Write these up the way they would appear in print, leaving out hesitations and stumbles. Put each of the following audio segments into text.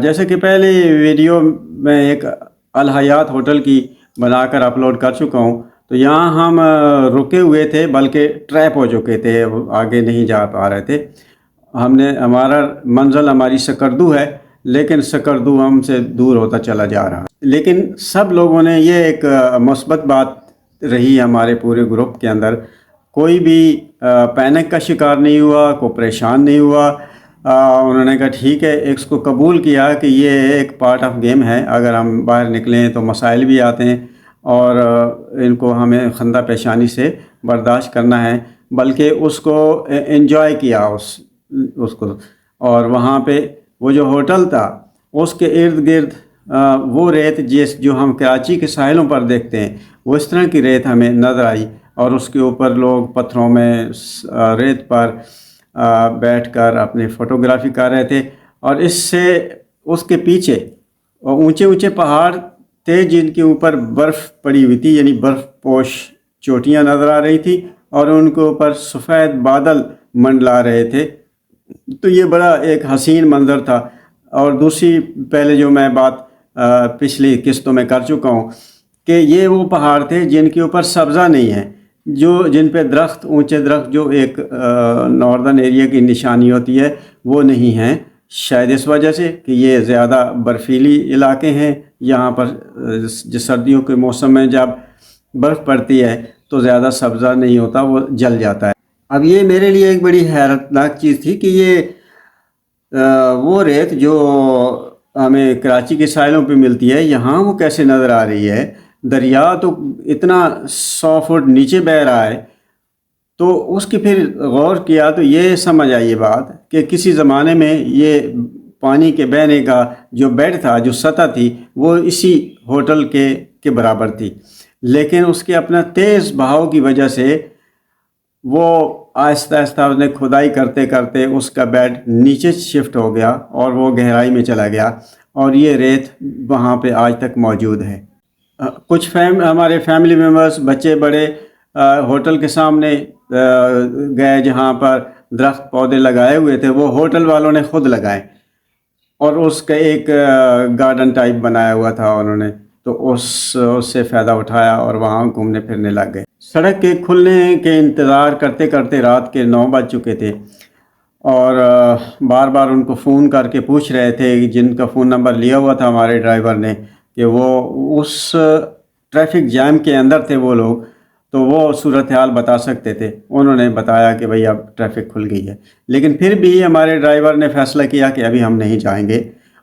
جیسے کہ پہلے ویڈیو میں ایک الحیات ہوٹل کی بنا کر اپلوڈ کر چکا ہوں، تو یہاں ہم رکے ہوئے تھے، بلکہ ٹریپ ہو چکے تھے، آگے نہیں جا پا رہے تھے۔ ہمارا منزل ہماری سکردو ہے، لیکن سکردو ہم سے دور ہوتا چلا جا رہا۔ لیکن سب لوگوں نے یہ ایک مثبت بات رہی ہمارے پورے گروپ کے اندر، کوئی بھی پینک کا شکار نہیں ہوا، کوئی پریشان نہیں ہوا۔ انہوں نے کہا ٹھیک ہے، اس کو قبول کیا کہ یہ ایک پارٹ آف گیم ہے، اگر ہم باہر نکلیں تو مسائل بھی آتے ہیں اور ان کو ہمیں خندہ پیشانی سے برداشت کرنا ہے، بلکہ اس کو انجوائے کیا اس کو۔ اور وہاں پہ وہ جو ہوٹل تھا اس کے ارد گرد وہ ریت جو ہم کراچی کے ساحلوں پر دیکھتے ہیں، وہ اس طرح کی ریت ہمیں نظر آئی، اور اس کے اوپر لوگ پتھروں میں ریت پر بیٹھ کر اپنی فوٹوگرافی کر رہے تھے۔ اور اس کے پیچھے اونچے اونچے پہاڑ تھے جن کے اوپر برف پڑی ہوئی تھی، یعنی برف پوش چوٹیاں نظر آ رہی تھی، اور ان کے اوپر سفید بادل منڈلا رہے تھے۔ تو یہ بڑا ایک حسین منظر تھا۔ اور دوسری پہلے جو میں بات پچھلی قسطوں میں کر چکا ہوں کہ یہ وہ پہاڑ تھے جن کے اوپر سبزہ نہیں ہے، جن پہ درخت، اونچے درخت جو ایک ناردرن ایریا کی نشانی ہوتی ہے، وہ نہیں ہیں، شاید اس وجہ سے کہ یہ زیادہ برفیلی علاقے ہیں۔ یہاں پر سردیوں کے موسم میں جب برف پڑتی ہے تو زیادہ سبزہ نہیں ہوتا، وہ جل جاتا ہے۔ اب یہ میرے لیے ایک بڑی حیرتناک چیز تھی کہ یہ وہ ریت جو ہمیں کراچی کے ساحلوں پہ ملتی ہے، یہاں وہ کیسے نظر آ رہی ہے؟ دریا تو اتنا 100 فٹ نیچے بہہ رہا ہے۔ تو اس کی پھر غور کیا تو یہ سمجھ آئی یہ بات کہ کسی زمانے میں یہ پانی کے بہنے کا جو بیڈ تھا، جو سطح تھی، وہ اسی ہوٹل کے برابر تھی، لیکن اس کے اپنا تیز بہاؤ کی وجہ سے وہ آہستہ آہستہ اس نے کھدائی کرتے کرتے اس کا بیڈ نیچے شفٹ ہو گیا اور وہ گہرائی میں چلا گیا، اور یہ ریت وہاں پہ آج تک موجود ہے۔ کچھ ہمارے فیملی ممبرز، بچے بڑے، ہوٹل کے سامنے گئے جہاں پر درخت پودے لگائے ہوئے تھے، وہ ہوٹل والوں نے خود لگائے، اور اس کا ایک گارڈن ٹائپ بنایا ہوا تھا انہوں نے، تو اس سے فائدہ اٹھایا اور وہاں گھومنے پھرنے لگ گئے۔ سڑک کے کھلنے کے انتظار کرتے کرتے رات کے 9 بج چکے تھے، اور بار بار ان کو فون کر کے پوچھ رہے تھے، جن کا فون نمبر لیا ہوا تھا ہمارے ڈرائیور نے، کہ وہ اس ٹریفک جام کے اندر تھے وہ لوگ، تو وہ صورتحال بتا سکتے تھے۔ انہوں نے بتایا کہ بھئی اب ٹریفک کھل گئی ہے، لیکن پھر بھی ہمارے ڈرائیور نے فیصلہ کیا کہ ابھی ہم نہیں جائیں گے۔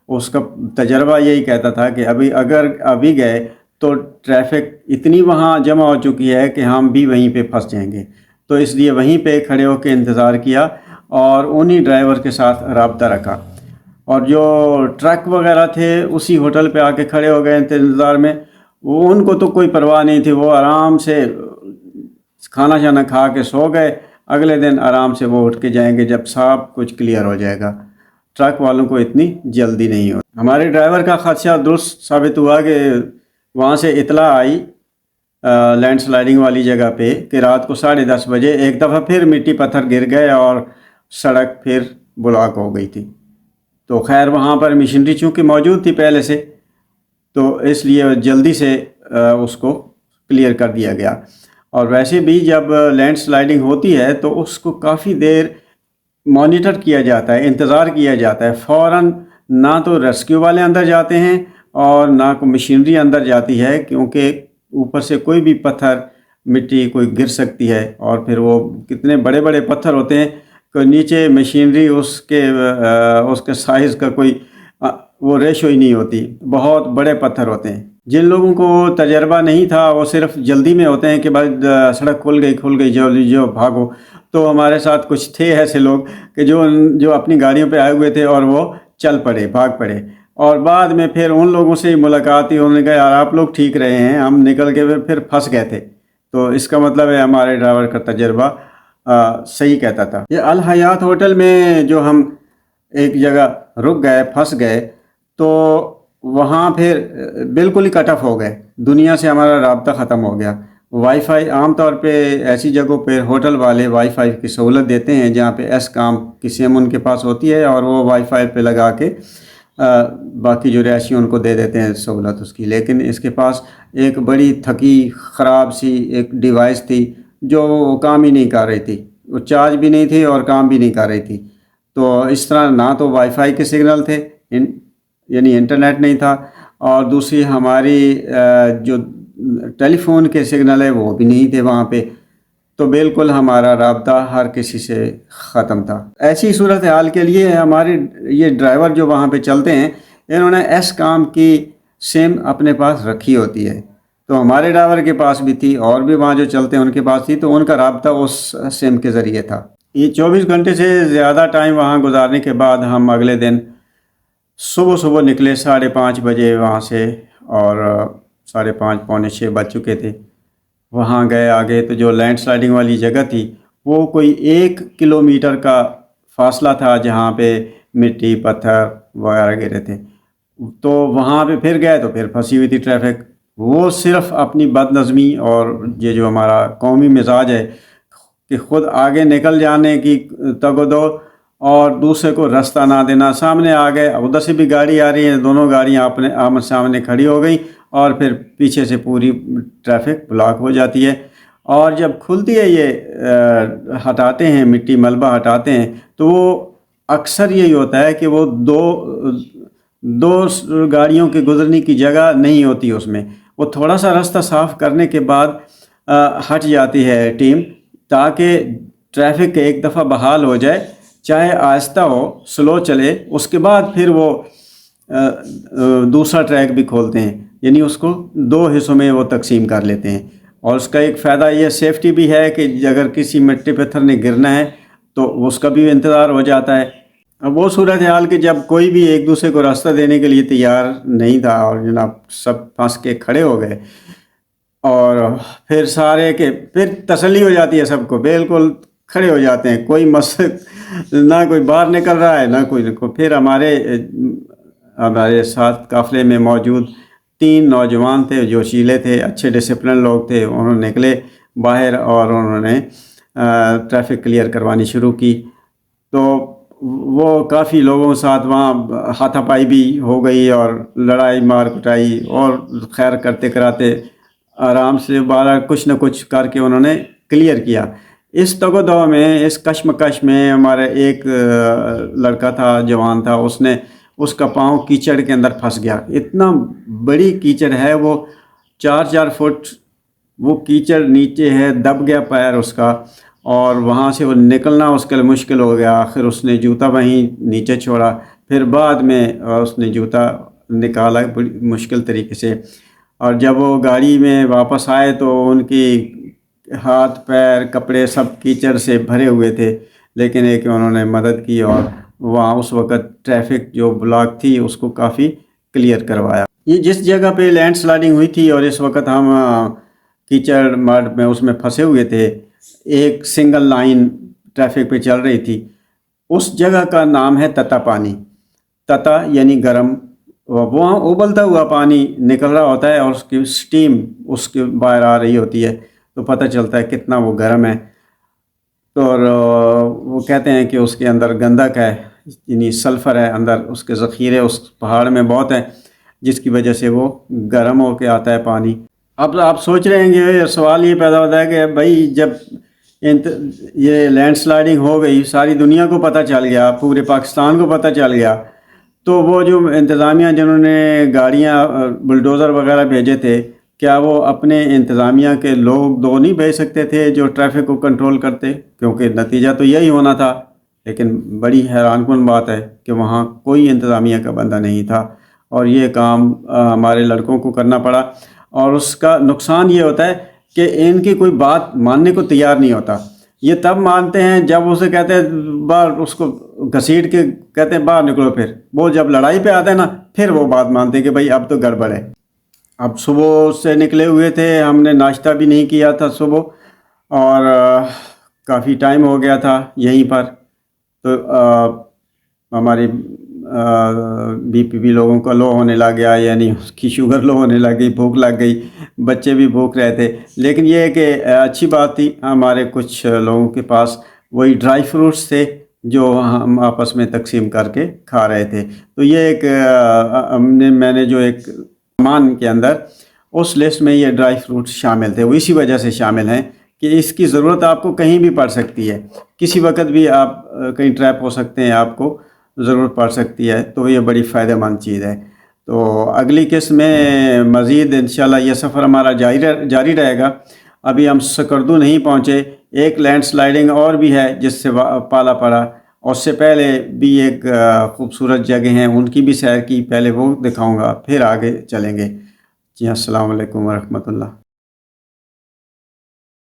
اس کا تجربہ یہی کہتا تھا کہ اگر ابھی گئے تو ٹریفک اتنی وہاں جمع ہو چکی ہے کہ ہم بھی وہیں پہ پھنس جائیں گے، تو اس لیے وہیں پہ کھڑے ہو کے انتظار کیا اور انہی ڈرائیور کے ساتھ رابطہ رکھا۔ اور جو ٹرک وغیرہ تھے اسی ہوٹل پہ آ کے کھڑے ہو گئے انتظار میں، ان کو تو کوئی پرواہ نہیں تھی، وہ آرام سے کھانا شانا کھا کے سو گئے۔ اگلے دن آرام سے وہ اٹھ کے جائیں گے جب سب کچھ کلیئر ہو جائے گا۔ ٹرک والوں کو اتنی جلدی نہیں ہو۔ ہمارے ڈرائیور کا خدشہ درست ثابت ہوا کہ وہاں سے اطلاع آئی لینڈ سلائیڈنگ والی جگہ پہ کہ رات کو 10:30 بجے ایک دفعہ پھر مٹی پتھر گر گئے اور سڑک پھر بلاک ہو گئی تھی۔ تو خیر وہاں پر مشینری چونکہ موجود تھی پہلے سے، تو اس لیے جلدی سے اس کو کلیئر کر دیا گیا۔ اور ویسے بھی جب لینڈ سلائیڈنگ ہوتی ہے تو اس کو کافی دیر مانیٹر کیا جاتا ہے، انتظار کیا جاتا ہے۔ فوراً نہ تو ریسکیو والے اندر جاتے ہیں اور نہ کوئی مشینری اندر جاتی ہے، کیونکہ اوپر سے کوئی بھی پتھر مٹی کوئی گر سکتی ہے، اور پھر وہ کتنے بڑے بڑے پتھر ہوتے ہیں کہ نیچے مشینری اس کے سائز کا کوئی وہ ریشو ہی نہیں ہوتی، بہت بڑے پتھر ہوتے ہیں۔ جن لوگوں کو تجربہ نہیں تھا وہ صرف جلدی میں ہوتے ہیں کہ بس سڑک کھل گئی جو بھاگو۔ تو ہمارے ساتھ کچھ تھے ایسے لوگ کہ جو اپنی گاڑیوں پہ آئے ہوئے تھے اور وہ چل پڑے، بھاگ پڑے، اور بعد میں پھر ان لوگوں سے ملاقات ہوئی، انہوں نے کہا یار آپ لوگ ٹھیک رہے ہیں، ہم نکل کے پھر پھنس گئے تھے۔ تو اس کا مطلب ہے ہمارے ڈرائیور کا تجربہ صحیح کہتا تھا۔ یہ الحیات ہوٹل میں جو ہم ایک جگہ رک گئے، پھنس گئے، تو وہاں پھر بالکل ہی کٹ آف ہو گئے، دنیا سے ہمارا رابطہ ختم ہو گیا۔ وائی فائی عام طور پہ ایسی جگہوں پہ ہوٹل والے وائی فائی کی سہولت دیتے ہیں جہاں پہ ایس کام کی سم ان کے پاس ہوتی ہے، اور وہ وائی فائی پہ لگا کے باقی جو رہائشی ان کو دے دیتے ہیں سہولت اس کی، لیکن اس کے پاس ایک بڑی تھکی خراب سی ایک ڈیوائس تھی جو کام ہی نہیں کر رہی تھی، وہ چارج بھی نہیں تھی اور کام بھی نہیں کر رہی تھی۔ تو اس طرح نہ تو وائی فائی کے سگنل تھے، یعنی انٹرنیٹ نہیں تھا، اور دوسری ہماری جو ٹیلی فون کے سگنل ہے وہ بھی نہیں تھے وہاں پہ، تو بالکل ہمارا رابطہ ہر کسی سے ختم تھا۔ ایسی صورتحال کے لیے ہمارے یہ ڈرائیور جو وہاں پہ چلتے ہیں، انہوں نے ایس کام کی سم اپنے پاس رکھی ہوتی ہے، تو ہمارے ڈرائیور کے پاس بھی تھی، اور بھی وہاں جو چلتے ہیں ان کے پاس تھی، تو ان کا رابطہ اس سم کے ذریعے تھا۔ یہ 24 گھنٹے سے زیادہ ٹائم وہاں گزارنے کے بعد ہم اگلے دن صبح نکلے 5:30 بجے وہاں سے، اور 5:30 پونے 6 بج چکے تھے۔ وہاں گئے آگے تو جو لینڈ سلائڈنگ والی جگہ تھی وہ کوئی 1 کلومیٹر کا فاصلہ تھا جہاں پہ مٹی پتھر وغیرہ گرے تھے، تو وہاں پہ پھر گئے تو پھر پھنسی ہوئی تھی ٹریفک۔ وہ صرف اپنی بد نظمی اور یہ جو ہمارا قومی مزاج ہے کہ خود آگے نکل جانے کی تگ و دو اور دوسرے کو راستہ نہ دینا، سامنے آ گئے، ادھر سے بھی گاڑی آ رہی ہے، دونوں گاڑیاں اپنے آمنے سامنے کھڑی ہو گئیں، اور پھر پیچھے سے پوری ٹریفک بلاک ہو جاتی ہے۔ اور جب کھلتی ہے یہ ہٹاتے ہیں مٹی ملبہ ہٹاتے ہیں، تو وہ اکثر یہی ہوتا ہے کہ وہ دو گاڑیوں کے گزرنے کی جگہ نہیں ہوتی اس میں، وہ تھوڑا سا راستہ صاف کرنے کے بعد ہٹ جاتی ہے ٹیم، تاکہ ٹریفک ایک دفعہ بحال ہو جائے، چاہے آہستہ ہو سلو چلے، اس کے بعد پھر وہ دوسرا ٹریک بھی کھولتے ہیں، یعنی اس کو 2 حصوں میں وہ تقسیم کر لیتے ہیں۔ اور اس کا ایک فائدہ یہ سیفٹی بھی ہے کہ اگر کسی مٹی پتھر نے گرنا ہے تو اس کا بھی انتظار ہو جاتا ہے۔ اب وہ صورتحال کہ جب کوئی بھی ایک دوسرے کو راستہ دینے کے لیے تیار نہیں تھا، اور جناب سب پھنس کے کھڑے ہو گئے، اور پھر سارے کے پھر تسلی ہو جاتی ہے، سب کو بالکل کھڑے ہو جاتے ہیں، کوئی نہ کوئی باہر نکل رہا ہے نہ کوئی۔ پھر ہمارے ساتھ قافلے میں موجود 3 نوجوان تھے جو شیلے تھے، اچھے ڈسپلن لوگ تھے، انہوں نے نکلے باہر اور انہوں نے ٹریفک کلیئر کروانی شروع کی۔ تو وہ کافی لوگوں کے ساتھ وہاں ہاتھا پائی بھی ہو گئی اور لڑائی مار کٹائی، اور خیر کرتے کراتے آرام سے 12 کچھ نہ کچھ کر کے انہوں نے کلیئر کیا۔ اس تگ و دو میں، اس کشمکش میں ہمارا ایک لڑکا تھا، جوان تھا، اس کا پاؤں کیچڑ کے اندر پھنس گیا۔ اتنا بڑی کیچڑ ہے، وہ 4 فٹ وہ کیچڑ نیچے ہے، دب گیا پیر اس کا، اور وہاں سے وہ نکلنا اس کے لیے مشکل ہو گیا۔ آخر اس نے جوتا وہیں نیچے چھوڑا، پھر بعد میں اس نے جوتا نکالا بڑی مشکل طریقے سے، اور جب وہ گاڑی میں واپس آئے تو ان کی ہاتھ پیر کپڑے سب کیچڑ سے بھرے ہوئے تھے، لیکن ایک انہوں نے مدد کی، اور وہاں اس وقت ٹریفک جو بلاک تھی اس کو کافی کلیئر کروایا۔ یہ جس جگہ پہ لینڈ سلائڈنگ ہوئی تھی اور اس وقت ہم کیچڑ مڈ میں اس میں پھنسے ہوئے تھے، ایک سنگل لائن ٹریفک پہ چل رہی تھی، اس جگہ کا نام ہے تتا پانی۔ تتا یعنی گرم، وہاں ابلتا ہوا پانی نکل رہا ہوتا ہے، اور اس کی سٹیم اس کے باہر آ رہی ہوتی ہے، تو پتہ چلتا ہے کتنا وہ گرم ہے۔ تو وہ کہتے ہیں کہ اس کے اندر گندک ہے، یعنی سلفر ہے اندر، اس کے ذخیرے اس پہاڑ میں بہت ہیں، جس کی وجہ سے وہ گرم ہو کے آتا ہے پانی۔ اب آپ سوچ رہے ہیں کہ سوال یہ پیدا ہوتا ہے کہ بھائی جب یہ لینڈ سلائڈنگ ہو گئی، ساری دنیا کو پتہ چل گیا، پورے پاکستان کو پتہ چل گیا، تو وہ جو انتظامیہ جنہوں نے گاڑیاں بلڈوزر وغیرہ بھیجے تھے، کیا وہ اپنے انتظامیہ کے لوگ دو نہیں بھیج سکتے تھے جو ٹریفک کو کنٹرول کرتے؟ کیونکہ نتیجہ تو یہی ہونا تھا۔ لیکن بڑی حیران کن بات ہے کہ وہاں کوئی انتظامیہ کا بندہ نہیں تھا، اور یہ کام ہمارے لڑکوں کو کرنا پڑا۔ اور اس کا نقصان یہ ہوتا ہے کہ ان کی کوئی بات ماننے کو تیار نہیں ہوتا۔ یہ تب مانتے ہیں جب اسے کہتے ہیں باہر، اس کو گھسیٹ کے کہتے ہیں باہر نکلو، پھر وہ جب لڑائی پہ آتے ہیں نا، پھر وہ بات مانتے ہیں کہ بھائی اب تو گڑبڑ ہے۔ اب صبح سے نکلے ہوئے تھے، ہم نے ناشتہ بھی نہیں کیا تھا صبح، اور کافی ٹائم ہو گیا تھا یہیں پر، تو ہماری بی پی بھی لوگوں کا لو ہونے لگ گیا، یعنی اس کی شوگر لو ہونے لگ گئی، بھوک لگ گئی، بچے بھی بھوک رہے تھے۔ لیکن یہ کہ اچھی بات تھی، ہمارے کچھ لوگوں کے پاس وہی ڈرائی فروٹس تھے، جو ہم آپس میں تقسیم کر کے کھا رہے تھے. تو یہ ایک میں نے جو ایک سامان کے اندر اس لسٹ میں یہ ڈرائی فروٹ شامل تھے، وہ اسی وجہ سے شامل ہیں کہ اس کی ضرورت آپ کو کہیں بھی پڑ سکتی ہے، کسی وقت بھی آپ کہیں ٹریپ ہو سکتے ہیں، آپ کو ضرورت پڑ سکتی ہے. تو یہ بڑی فائدہ مند چیز ہے. تو اگلی قسط میں مزید انشاءاللہ یہ سفر ہمارا جاری رہے گا. ابھی ہم سکردو نہیں پہنچے، ایک لینڈ سلائیڈنگ اور بھی ہے جس سے پالا پڑا، اور اس سے پہلے بھی ایک خوبصورت جگہ ہیں ان کی بھی سیر کی، پہلے وہ دکھاؤں گا، پھر آگے چلیں گے. جی السلام علیکم ورحمۃ اللہ.